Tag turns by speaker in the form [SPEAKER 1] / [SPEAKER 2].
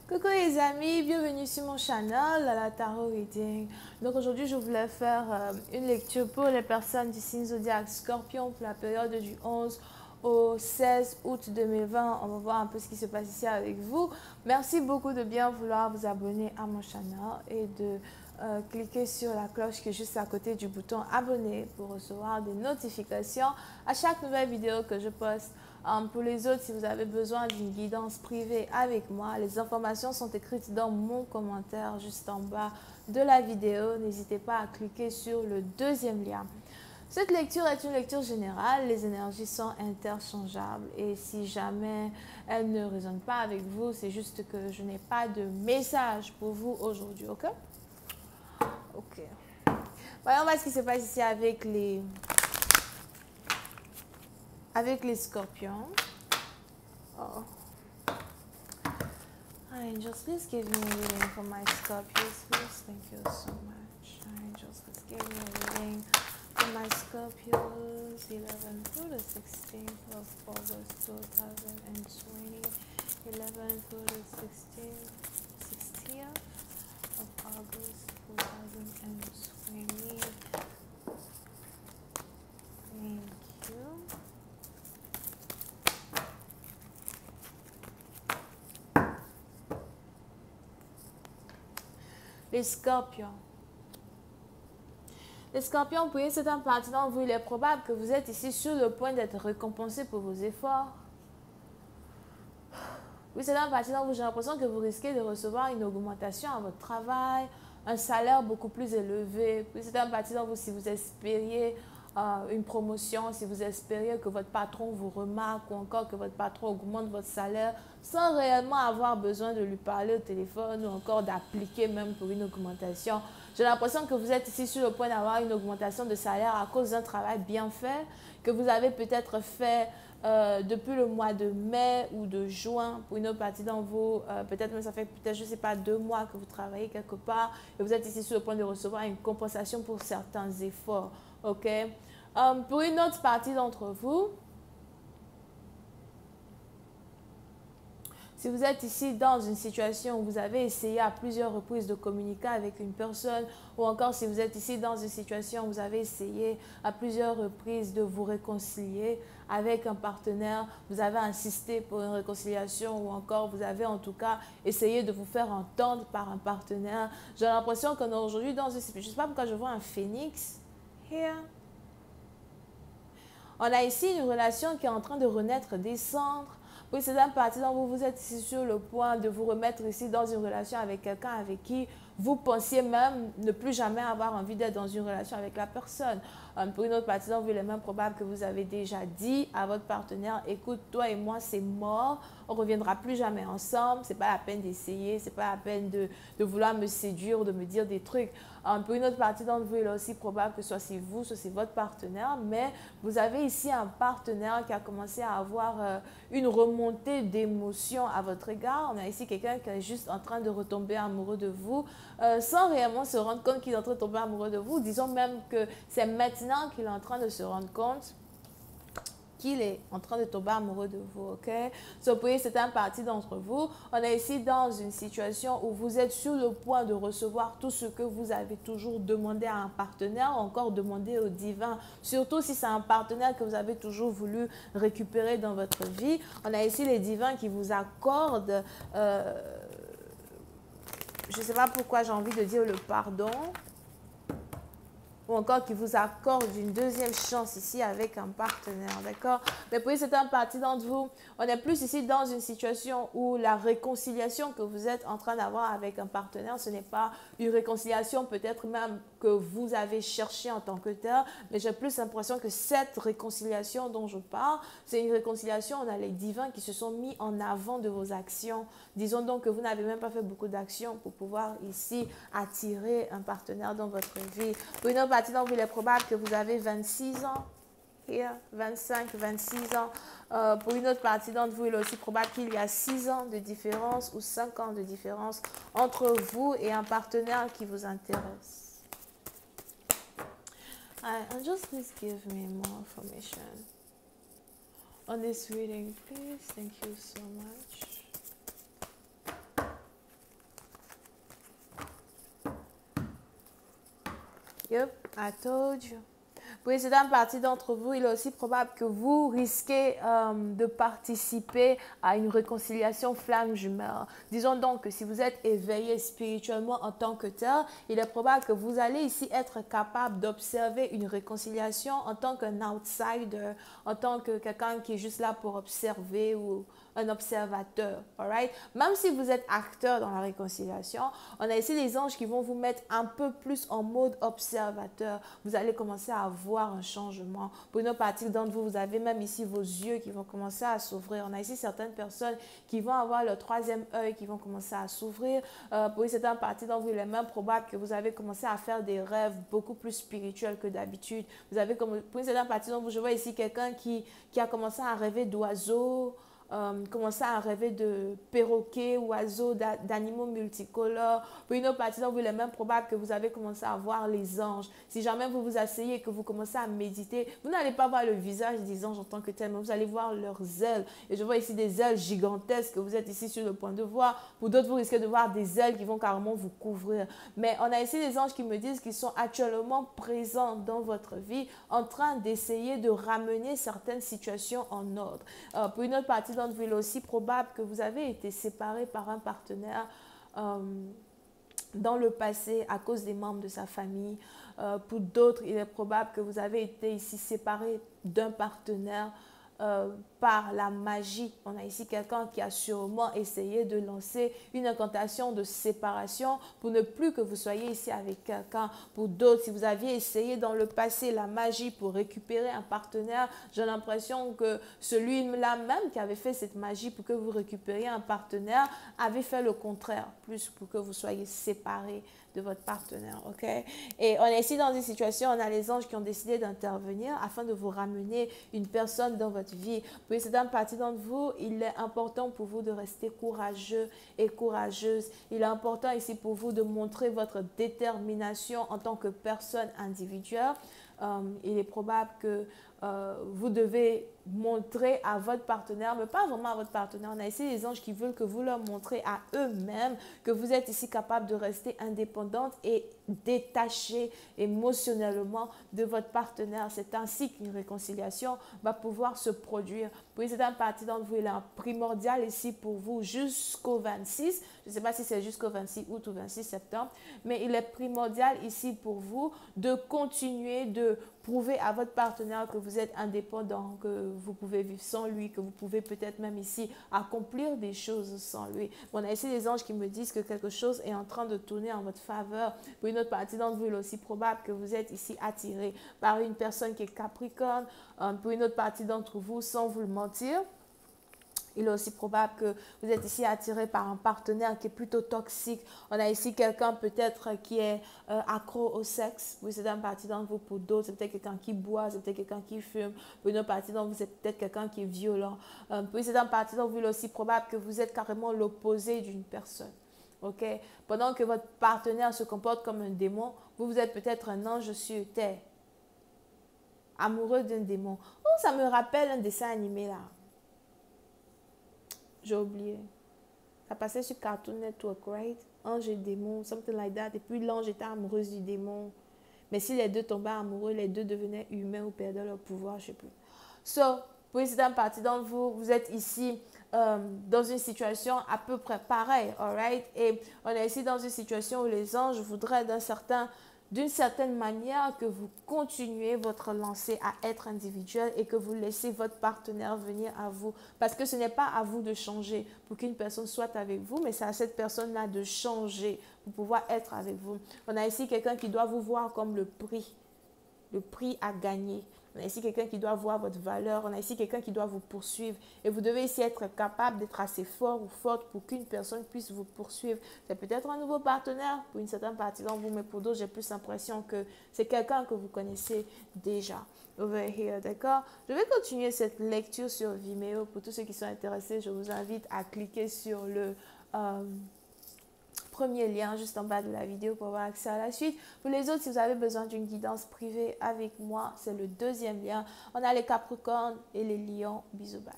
[SPEAKER 1] Coucou les amis, bienvenue sur mon channel, à la Tarot Reading. Donc aujourd'hui, je voulais faire une lecture pour les personnes du signe zodiaque Scorpion pour la période du 11 au 16 août 2020. On va voir un peu ce qui se passe ici avec vous. Merci beaucoup de bien vouloir vous abonner à mon channel et de cliquer sur la cloche qui est juste à côté du bouton abonner pour recevoir des notifications à chaque nouvelle vidéo que je poste. Pour les autres, si vous avez besoin d'une guidance privée avec moi, les informations sont écrites dans mon commentaire juste en bas de la vidéo. N'hésitez pas à cliquer sur le deuxième lien. Cette lecture est une lecture générale, les énergies sont interchangeables et si jamais elles ne résonnent pas avec vous, c'est juste que je n'ai pas de message pour vous aujourd'hui, ok? Ok. Voyons voir ce qui se passe ici avec les scorpions. Oh. Angels, please give me a reading for my Scorpios, please. Thank you so much. Angels, please give me a reading for my Scorpios, 11 through the 16th of August 2020. 11 through the 16th of August 2020. Thank you. Les scorpions. Les scorpions, pour une certaine partie d'entre vous, il est probable que vous êtes ici sur le point d'être récompensé pour vos efforts. Pour une certaine partie d'entre vous, j'ai l'impression que vous risquez de recevoir une augmentation à votre travail, un salaire beaucoup plus élevé. Pour une certaine partie d'entre vous, si vous espériez une promotion, si vous espériez que votre patron vous remarque ou encore que votre patron augmente votre salaire sans réellement avoir besoin de lui parler au téléphone ou encore d'appliquer même pour une augmentation. J'ai l'impression que vous êtes ici sur le point d'avoir une augmentation de salaire à cause d'un travail bien fait que vous avez peut-être fait depuis le mois de mai ou de juin. Pour une autre partie d'entre vous, peut-être même ça fait peut-être, je ne sais pas, 2 mois que vous travaillez quelque part et vous êtes ici sur le point de recevoir une compensation pour certains efforts. Ok? Pour une autre partie d'entre vous, si vous êtes ici dans une situation où vous avez essayé à plusieurs reprises de communiquer avec une personne ou encore si vous êtes ici dans une situation où vous avez essayé à plusieurs reprises de vous réconcilier avec un partenaire, vous avez insisté pour une réconciliation ou encore vous avez en tout cas essayé de vous faire entendre par un partenaire. J'ai l'impression qu'on est aujourd'hui dans une situation, je ne sais pas pourquoi je vois un phénix. Here. On a ici une relation qui est en train de renaître des cendres. Oui, c'est un parti dont vous êtes ici sur le point de vous remettre ici dans une relation avec quelqu'un avec qui vous pensiez même ne plus jamais avoir envie d'être dans une relation avec la personne. Pour une autre partie d'entre vous, il est même probable que vous avez déjà dit à votre partenaire, écoute, toi et moi, c'est mort, on ne reviendra plus jamais ensemble, c'est pas la peine d'essayer, c'est pas la peine de vouloir me séduire ou de me dire des trucs. Pour une autre partie d'entre vous, il est aussi probable que soit c'est vous, soit c'est votre partenaire, mais vous avez ici un partenaire qui a commencé à avoir une remontée d'émotions à votre égard. On a ici quelqu'un qui est juste en train de retomber amoureux de vous, sans réellement se rendre compte qu'il est en train de tomber amoureux de vous. Disons même que c'est maintenant qu'il est en train de se rendre compte qu'il est en train de tomber amoureux de vous, ok? So, pour certaines parties d'entre vous, on est ici dans une situation où vous êtes sur le point de recevoir tout ce que vous avez toujours demandé à un partenaire, encore demandé au divin, surtout si c'est un partenaire que vous avez toujours voulu récupérer dans votre vie. On a ici les divins qui vous accordent, je ne sais pas pourquoi j'ai envie de dire le pardon, ou encore qui vous accorde une deuxième chance ici avec un partenaire, d'accord? Mais pour certaines parties d'entre vous, on est plus ici dans une situation où la réconciliation que vous êtes en train d'avoir avec un partenaire, ce n'est pas une réconciliation peut-être même que vous avez cherché en tant que tel, mais j'ai plus l'impression que cette réconciliation dont je parle, c'est une réconciliation, on a les divins qui se sont mis en avant de vos actions. Disons donc que vous n'avez même pas fait beaucoup d'actions pour pouvoir ici attirer un partenaire dans votre vie. Pour une autre partie d'entre vous, il est probable que vous avez 26 ans. Here, 25, 26 ans. Pour une autre partie d'entre vous, il est aussi probable qu'il y a 6 ans de différence ou 5 ans de différence entre vous et un partenaire qui vous intéresse. And just please give me more information on this reading, please. Thank you so much. Yep, I told you. Pour une certaine partie d'entre vous, il est aussi probable que vous risquez de participer à une réconciliation flamme jumelle. Disons donc que si vous êtes éveillé spirituellement en tant que tel, il est probable que vous allez ici être capable d'observer une réconciliation en tant qu'un outsider, en tant que quelqu'un qui est juste là pour observer ou un observateur, alright? Même si vous êtes acteur dans la réconciliation, on a ici des anges qui vont vous mettre un peu plus en mode observateur. Vous allez commencer à voir un changement. Pour une partie d'entre vous, vous avez même ici vos yeux qui vont commencer à s'ouvrir. On a ici certaines personnes qui vont avoir leur troisième œil qui vont commencer à s'ouvrir. Pour une certaine partie d'entre vous, il est même probable que vous avez commencé à faire des rêves beaucoup plus spirituels que d'habitude. Pour une certaine partie d'entre vous, je vois ici quelqu'un qui a commencé à rêver d'oiseaux, commencer à rêver de perroquets, oiseaux, d'animaux multicolores. Pour une autre partie d'entre vous, il est même probable que vous avez commencé à voir les anges. Si jamais vous vous asseyez et que vous commencez à méditer, vous n'allez pas voir le visage des anges en tant que tel, mais vous allez voir leurs ailes. Et je vois ici des ailes gigantesques que vous êtes ici sur le point de voir. Pour d'autres, vous risquez de voir des ailes qui vont carrément vous couvrir. Mais on a ici des anges qui me disent qu'ils sont actuellement présents dans votre vie, en train d'essayer de ramener certaines situations en ordre. Pour une autre partie d'entre vous, il est aussi probable que vous avez été séparé par un partenaire dans le passé à cause des membres de sa famille. Pour d'autres, il est probable que vous avez été ici séparé d'un partenaire par la magie. On a ici quelqu'un qui a sûrement essayé de lancer une incantation de séparation pour ne plus que vous soyez ici avec quelqu'un. Pour d'autres, si vous aviez essayé dans le passé la magie pour récupérer un partenaire, j'ai l'impression que celui-là même qui avait fait cette magie pour que vous récupériez un partenaire avait fait le contraire, plus pour que vous soyez séparés de votre partenaire, ok? Et on est ici dans une situation, on a les anges qui ont décidé d'intervenir afin de vous ramener une personne dans votre vie. Pour une certaine partie d'entre vous, il est important pour vous de rester courageux et courageuse. Il est important ici pour vous de montrer votre détermination en tant que personne individuelle. Il est probable que vous devez montrer à votre partenaire, mais pas vraiment à votre partenaire. On a ici des anges qui veulent que vous leur montrez à eux-mêmes que vous êtes ici capable de rester indépendante et détachée émotionnellement de votre partenaire. C'est ainsi qu'une réconciliation va pouvoir se produire. Pour une certaine partie d'entre vous, il est primordial ici pour vous jusqu'au 26. Je ne sais pas si c'est jusqu'au 26 août ou 26 septembre, mais il est primordial ici pour vous de continuer de prouver à votre partenaire que vous êtes indépendant, que vous pouvez vivre sans lui, que vous pouvez peut-être même ici accomplir des choses sans lui. On a ici des anges qui me disent que quelque chose est en train de tourner en votre faveur. Pour une autre partie d'entre vous, il est aussi probable que vous êtes ici attiré par une personne qui est Capricorne. Pour une autre partie d'entre vous, sans vous le mentir, il est aussi probable que vous êtes ici attiré par un partenaire qui est plutôt toxique. On a ici quelqu'un peut-être qui est accro au sexe. Oui, c'est une partie d'entre vous. Pour d'autres, c'est peut-être quelqu'un qui boit, c'est peut-être quelqu'un qui fume. Pour une autre partie d'entre vous, c'est peut-être quelqu'un qui est violent. Pour c'est une partie d'entre vous, il est aussi probable que vous êtes carrément l'opposé d'une personne. Ok? Pendant que votre partenaire se comporte comme un démon, vous êtes peut-être un ange sur terre, amoureux d'un démon. Oh, ça me rappelle un dessin animé là. J'ai oublié. Ça passait sur Cartoon Network, right? Ange et démon, something like that. Et puis l'ange était amoureuse du démon. Mais si les deux tombaient amoureux, les deux devenaient humains ou perdaient leur pouvoir, je ne sais plus. So, pour une certaine partie d'entre vous, vous êtes ici dans une situation à peu près pareille, alright? Et on est ici dans une situation où les anges voudraient d'une certaine manière que vous continuez votre lancée à être individuel et que vous laissez votre partenaire venir à vous. Parce que ce n'est pas à vous de changer pour qu'une personne soit avec vous, mais c'est à cette personne-là de changer pour pouvoir être avec vous. On a ici quelqu'un qui doit vous voir comme le prix à gagner. On a ici quelqu'un qui doit voir votre valeur. On a ici quelqu'un qui doit vous poursuivre. Et vous devez ici être capable d'être assez fort ou forte pour qu'une personne puisse vous poursuivre. C'est peut-être un nouveau partenaire pour une certaine partie d'entre vous, mais pour d'autres, j'ai plus l'impression que c'est quelqu'un que vous connaissez déjà. Over here, d'accord? Je vais continuer cette lecture sur Vimeo. Pour tous ceux qui sont intéressés, je vous invite à cliquer sur le premier lien juste en bas de la vidéo pour avoir accès à la suite. Pour les autres, si vous avez besoin d'une guidance privée avec moi, c'est le deuxième lien. On a les Capricornes et les Lions. Bisous, bye.